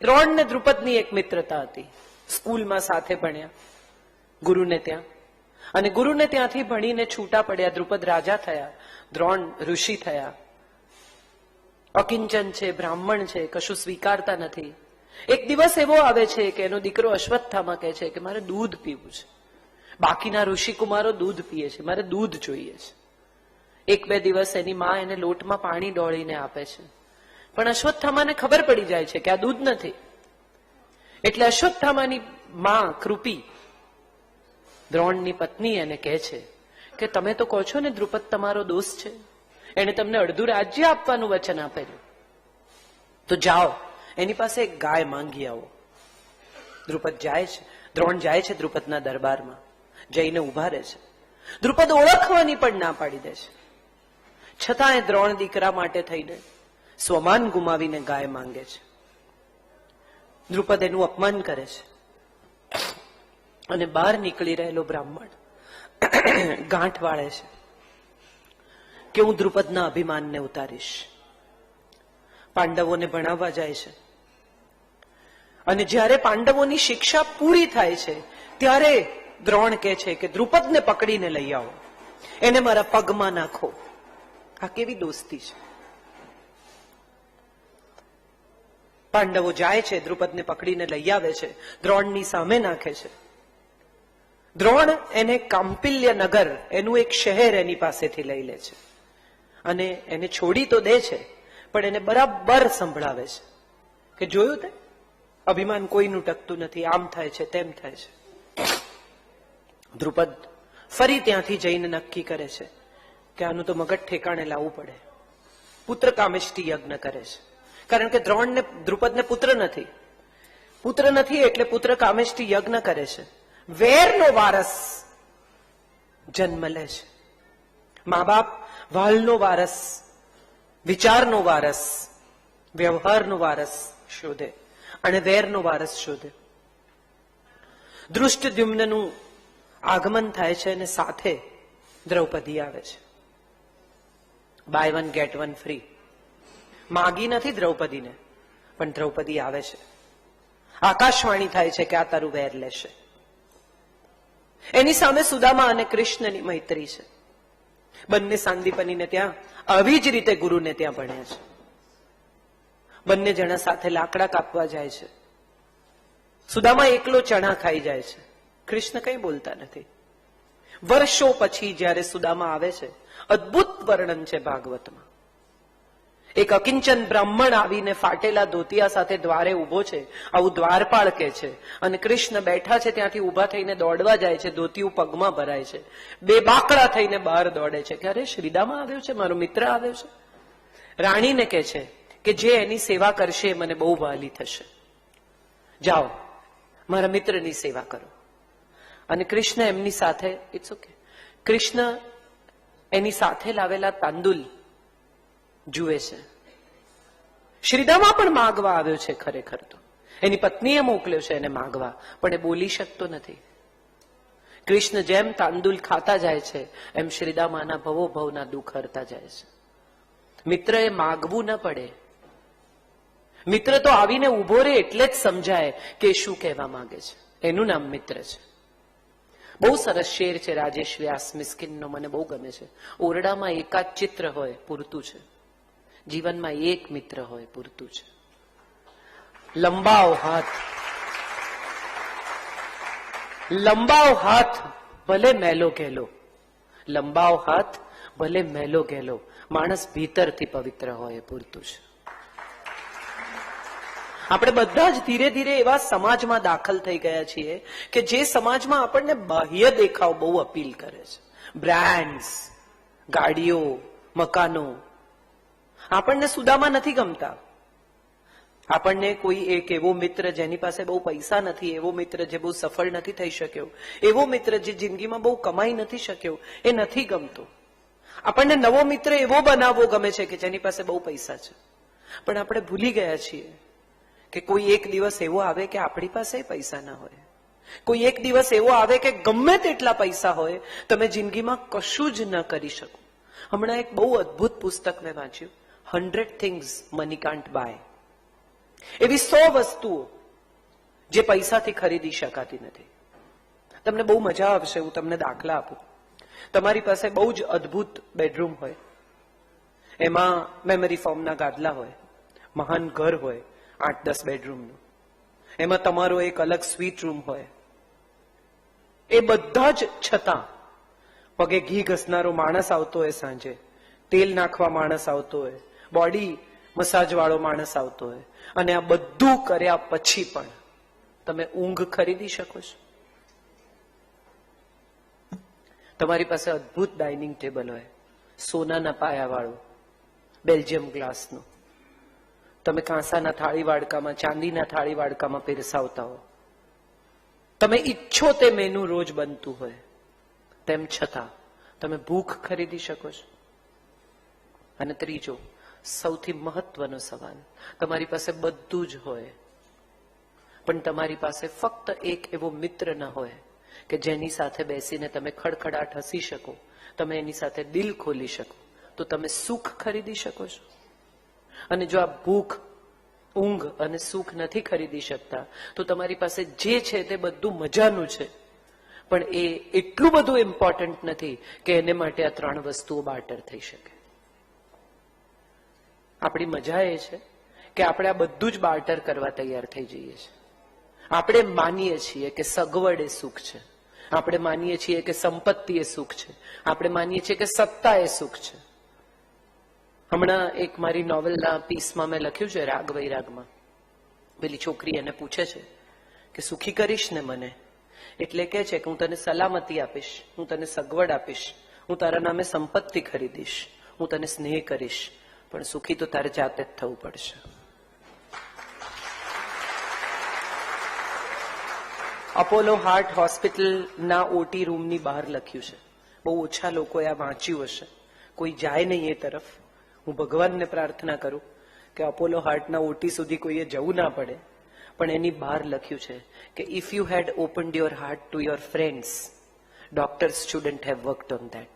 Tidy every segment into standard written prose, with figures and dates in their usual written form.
દ્રોણ ને દ્રુપદની એક મિત્રતા હતી. સ્કૂલમાં સાથે ભણ્યા ગુરુને ત્યાં, અને ગુરુને ત્યાંથી ભણીને છૂટા પડ્યા. દ્રુપદ રાજા થયા, દ્રોણ ઋષિ થયા. અકિંચન છે, બ્રાહ્મણ છે, કશું સ્વીકારતા નથી. એક દિવસ એવો આવે છે કે એનો દીકરો અશ્વત્થામા કહે છે કે મારે દૂધ પીવું છે. બાકીના ઋષિકુમારો દૂધ પીએ છે, મારે દૂધ જોઈએ છે. એક બે દિવસ એની માં એને લોટમાં પાણી ડોળીને આપે છે, પણ અશ્વત્થામાને ખબર પડી જાય છે કે આ દૂધ નથી. એટલે અશ્વત્થામાની માં કૃપી, દ્રોણની પત્ની, એને કહે છે કે તમે તો કહો છો ને દ્રુપદ તમારો દોસ્ત છે, એને તમને અડધું રાજ્ય આપવાનું વચન આપેલું, તો જાઓ એની પાસે એક ગાય માંગી આવો. દ્રુપદ જાય છે, દ્રોણ જાય છે દ્રુપદના દરબારમાં, જઈને ઉભા રહે છે. દ્રુપદ ઓળખવાની પણ ના પાડી દે છે, છતાંય દ્રોણ દીકરા માટે થઈને સ્વમાન ગુમાવીને ગાય માંગે છે. દ્રુપદ એનું અપમાન કરે છે, અને બહાર નીકળી રહેલો બ્રાહ્મણ ગાંઠ વાળે છે કે હું દ્રુપદના અભિમાનને ઉતારીશ. પાંડવોને ભણાવવા જાય છે, અને જ્યારે પાંડવોની શિક્ષા પૂરી થાય છે ત્યારે દ્રોણ કહે છે કે દ્રુપદને પકડીને લઈ આવો, એને મારા પગમાં નાખો. આ કેવી દોસ્તી છે! પાંડવો જાય છે, દ્રુપદને પકડીને લઈ આવે છે, દ્રોણની સામે નાખે છે. દ્રોણ એને કાંપિલ્ય નગર, એનું એક શહેર એની પાસેથી લઈ લે છે, અને એને છોડી તો દે છે, પણ એને બરાબર સંભળાવે છે કે જોયું તે, અભિમાન કોઈનું ટકતું નથી, આમ થાય છે, તેમ થાય છે. દ્રુપદ ફરી ત્યાંથી જઈને નક્કી કરે છે કે આનું તો મગજ ઠેકાણે લાવવું પડે. પુત્ર કામેષ્ટિ યજ્ઞ કરે છે, કારણ કે દ્રુપદને પુત્ર નથી એટલે પુત્ર કામેષ્ટિ યજ્ઞ કરે છે. વેરનો વારસ જન્મ લે છે. મા બાપ વાલનો વારસ, વિચારનો વારસ, વ્યવહારનો વારસ શોધે, અને વેરનો વારસ શોધે. દૃષ્ટદ્યુમ્નનું આગમન થાય છે, અને સાથે દ્રૌપદી આવે છે. Buy one get one free. માગી નથી દ્રૌપદીને, પણ દ્રૌપદી આવે છે. આકાશવાણી થાય છે કે આ તારું વેર લેશે. એની સામે સુદામા અને કૃષ્ણની મૈત્રી છે. બંને સાંદીપનીને ત્યાં આવી જ રીતે ગુરુને ત્યાં ભણ્યા છે. બંને જણા સાથે લાકડા કાપવા જાય છે. સુદામા એકલો ચણા ખાઈ જાય છે, કૃષ્ણ કંઈ બોલતા નથી. વર્ષો પછી જ્યારે સુદામા આવે છે, અદ્ભુત વર્ણન છે ભાગવતમાં. એક અકિંચન બ્રાહ્મણ આવીને ફાટેલા ધોતિયા સાથે દ્વારે ઉભો છે, આવું દ્વારપાળ કે છે, અને કૃષ્ણ બેઠા છે ત્યાંથી ઉભા થઈને દોડવા જાય છે, ધોતિયું પગમાં ભરાય છે, બે બાકડા થઈને બહાર દોડે છે કે અરે શ્રીદામા આવ્યો છે, મારો મિત્ર આવ્યો છે. રાણીને કહે છે કે જે એની સેવા કરશે મને બહુ વહાલી થશે, જાઓ મારા મિત્રની સેવા કરો. અને કૃષ્ણ એમની સાથે, ઇટ્સ ઓકે, કૃષ્ણ એની સાથે લાવેલા તાંદુલ જુએ છે. શ્રીદામા પણ માગવા આવ્યો છે, ખરેખર તો એની પત્નીએ મોકલ્યો છે એને માગવા, પણ એ બોલી શકતો નથી. કૃષ્ણ જેમ તાંદુલ ખાતા જાય છે એમ શ્રીદામાના ભવો ભવના દુઃખ હરતા જાય છે. મિત્રએ માગવું ન પડે, મિત્ર તો આવીને ઉભો રહે એટલે જ સમજાય કે શું કહેવા માંગે છે. એનું નામ મિત્ર છે. બહુ સરસ શેર છે રાજેશ વ્યાસ મિસ્કિનનો, મને બહુ ગમે છે. ઓરડામાં એકાદ ચિત્ર હોય પૂરતું છે, જીવનમાં એક મિત્ર હોય પૂરતું છે. લંબાવ હાથ ભલે મેલો ગેલો, લંબાવ હાથ ભલે મેલો ગેલો, માણસ ભીતરથી પવિત્ર હોય પૂરતું છે. આપણે બધા જ ધીરે ધીરે એવા સમાજમાં દાખલ થઈ ગયા છીએ કે જે સમાજમાં આપણને બાહ્ય દેખાવ બહુ અપીલ કરે છે. બ્રાન્ડ્સ, ગાડીઓ, મકાનો. આપણને સુદામા નથી ગમતા. આપણને કોઈ એક એવો મિત્ર જેની પાસે બહુ પૈસા નથી, એવો મિત્ર જે બહુ સફળ નથી થઈ શક્યો, એવો મિત્ર જે જિંદગીમાં બહુ કમાઈ નથી શક્યો, એ નથી ગમતો. આપણને નવો મિત્ર એવો બનાવવો ગમે છે કે જેની પાસે બહુ પૈસા છે. પણ આપણે ભૂલી ગયા છીએ કે કોઈ એક દિવસ એવો આવે કે આપણી પાસે પૈસા ના હોય. કોઈ એક દિવસ એવો આવે કે ગમે તેટલા પૈસા હોય, તમે જિંદગીમાં કશું જ ન કરી શકો. હમણાં એક બહુ અદ્ભુત પુસ્તક મેં વાંચ્યું, 100 Things Money Can't Buy. એવી 100 વસ્તુઓ જે પૈસાથી ખરીદી શકાતી નથી. તમને બહુ મજા આવશે, હું તમને દાખલા આપું. તમારી પાસે બહુ જ અદ્ભુત બેડરૂમ હોય, એમાં મેમરી ફોર્મના ગાદલા હોય, મહાન ઘર હોય 8-10 બેડરૂમનું, એમાં તમારો એક અલગ સ્વીટ રૂમ હોય. એ બધા જ છતાં પગે ઘી ઘસનારો માણસ આવતો હોય, સાંજે તેલ નાખવા માણસ આવતો હોય, બોડી મસાજ વાળો માણસ આવતો હોય, અને આ બધું કર્યા પછી પણ તમે ઊંઘ ખરીદી શકો છો? તમારી પાસે અદ્ભુત ડાઇનિંગ ટેબલ હોય, સોનાના પાયાવાળું, બેલ્જિયમ ગ્લાસનું, તમે કાંસાના થાળી વાડકામાં, ચાંદીના થાળી વાડકામાં પીરસાવતા હો, તમે ઈચ્છો તે મેનુ રોજ બનતું હોય, તેમ છતાં તમે ભૂખ ખરીદી શકો છો? અને ત્રીજો, સૌથી મહત્વનો સવાલ, તમારી પાસે બધું જ હોય, પણ તમારી પાસે ફક્ત એક એવો મિત્ર ન હોય કે જેની સાથે બેસીને તમે ખડખડાટ હસી શકો, તમે એની સાથે દિલ ખોલી શકો, તો તમે સુખ ખરીદી શકો છો? અને જો આ ભૂખ, ઊંઘ અને સુખ નથી ખરીદી શકતા, તો તમારી પાસે જે છે તે બધું મજાનું છે, પણ એ એટલું બધું ઇમ્પોર્ટન્ટ નથી કે એને માટે આ 3 વસ્તુઓ બાર્ટર થઈ શકે. આપણી મજા એ છે કે આપણે આ બધું જ બાર્ટર કરવા તૈયાર થઈ જઈએ છીએ. આપણે માનીએ છીએ કે સગવડ એ સુખ છે, આપણે માનીએ છીએ કે સંપત્તિ એ સુખ છે, આપણે માનીએ છીએ કે સત્તા એ સુખ છે. હમણાં એક મારી નોવેલના પીસમાં મેં લખ્યું છે, રાગ વૈરાગમાં, પેલી છોકરી એને પૂછે છે કે સુખી કરીશ ને મને? એટલે કહે છે કે હું તને સલામતી આપીશ, હું તને સગવડ આપીશ, હું તારા નામે સંપત્તિ ખરીદીશ, હું તને સ્નેહ કરીશ, પણ સુખી તો તારે જાતે જ થવું પડશે. અપોલો હાર્ટ હોસ્પિટલના ઓટી રૂમની બહાર લખ્યું છે. બહુ ઓછા લોકોએ આ વાંચ્યું હશે, કોઈ જાય નહીં એ તરફ. હું ભગવાનને પ્રાર્થના કરું કે અપોલો હાર્ટના ઓટી સુધી કોઈએ જવું ના પડે, પણ એની બહાર લખ્યું છે કે if you had opened your heart to your friends, doctors shouldn't have worked on that.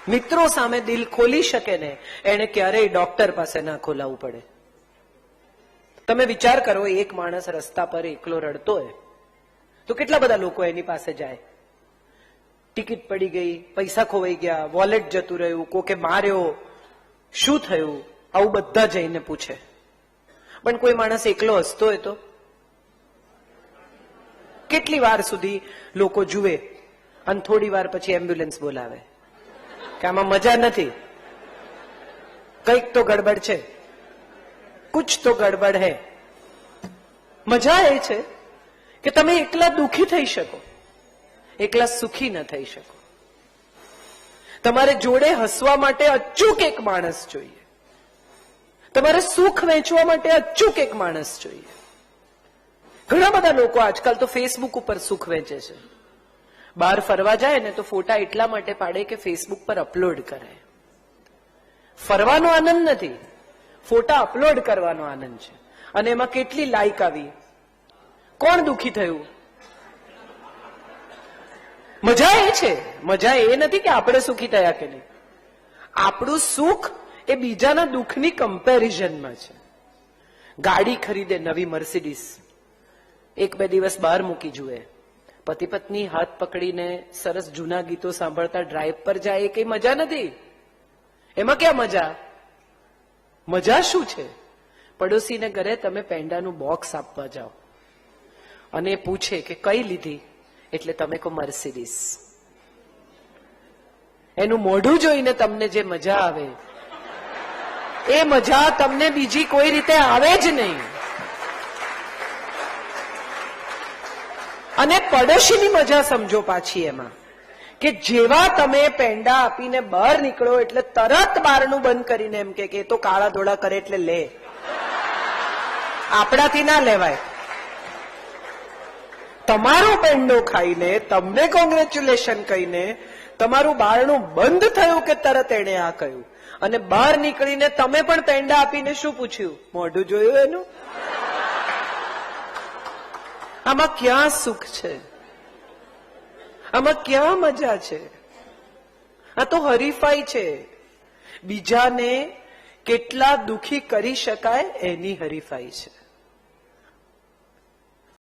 મિત્રો સામે દિલ ખોલી શકે ને, એને ક્યારેય ડોક્ટર પાસે ના ખોલાવવું પડે. તમે વિચાર કરો, એક માણસ રસ્તા પર એકલો રડતો હોય તો કેટલા બધા લોકો એની પાસે જાય. ટિકિટ પડી ગઈ, પૈસા ખોવાઈ ગયા, વોલેટ જતું રહ્યું, કોકે માર્યો, શું થયું, આવું બધા જઈને પૂછે. પણ કોઈ માણસ એકલો હસતો હોય તો કેટલી વાર સુધી લોકો જુએ અને થોડી વાર પછી એમ્બ્યુલન્સ બોલાવે કે આમાં મજા નથી, કંઈક તો ગડબડ છે, કુછ તો ગડબડ હૈ. મજા એ છે કે તમે એકલા દુખી થઈ શકો, એકલા સુખી ન થઈ શકો. તમારે જોડે હસવા માટે અચૂક એક માણસ જોઈએ, તમારે સુખ વહેંચવા માટે અચૂક એક માણસ જોઈએ. ઘણા બધા લોકો આજકાલ તો ફેસબુક ઉપર સુખ વહેંચે છે. બહાર ફરવા જાય ને તો ફોટા એટલા માટે પાડે કે ફેસબુક પર અપલોડ કરે. ફરવાનો આનંદ નથી, ફોટા અપલોડ કરવાનો આનંદ છે. અને એમાં કેટલી લાઈક આવી, કોણ દુખી થયું? મજા એ છે, મજા એ નથી કે આપણે સુખી થયા કે નહીં. આપણું સુખ એ બીજાના દુઃખની કમ્પેરિઝનમાં છે. ગાડી ખરીદે નવી મર્સિડીઝ, 1-2 દિવસ બહાર મૂકી જુએ, પતિ પત્ની હાથ પકડીને સરસ જૂના ગીતો સાંભળતા ડ્રાઈવ પર જાય, એ કઈ મજા નથી. એમાં ક્યાં મજા? મજા શું છે? પડોશીને ઘરે તમે પેંડાનું બોક્સ આપવા જાઓ અને પૂછે કે કઈ લીધી, એટલે તમે કહો મર્સિડીઝ. એનું મોઢું જોઈને તમને જે મજા આવે એ મજા તમને બીજી કોઈ રીતે આવે જ નહીં. અને પડોશીની મજા સમજો પાછી એમાં, કે જેવા તમે પેંડા આપીને બહાર નીકળો એટલે તરત બારણું બંધ કરીને એમ કે તો કાળા ધોળા કરે એટલે લે. આપણાથી ના લેવાય. તમારો પેંડો ખાઈને તમને કોંગ્રેચ્યુલેશન કહીને તમારું બારણું બંધ થયું કે તરત એણે આ કહ્યું, અને બહાર નીકળીને તમે પણ પેંડા આપીને શું પૂછ્યું? મોઢું જોયું એનું? આમાં ક્યાં સુખ છે? આમાં ક્યાં મજા છે? આ તો હરીફાઈ છે. બીજાને કેટલા દુખી કરી શકાય એની હરીફાઈ છે.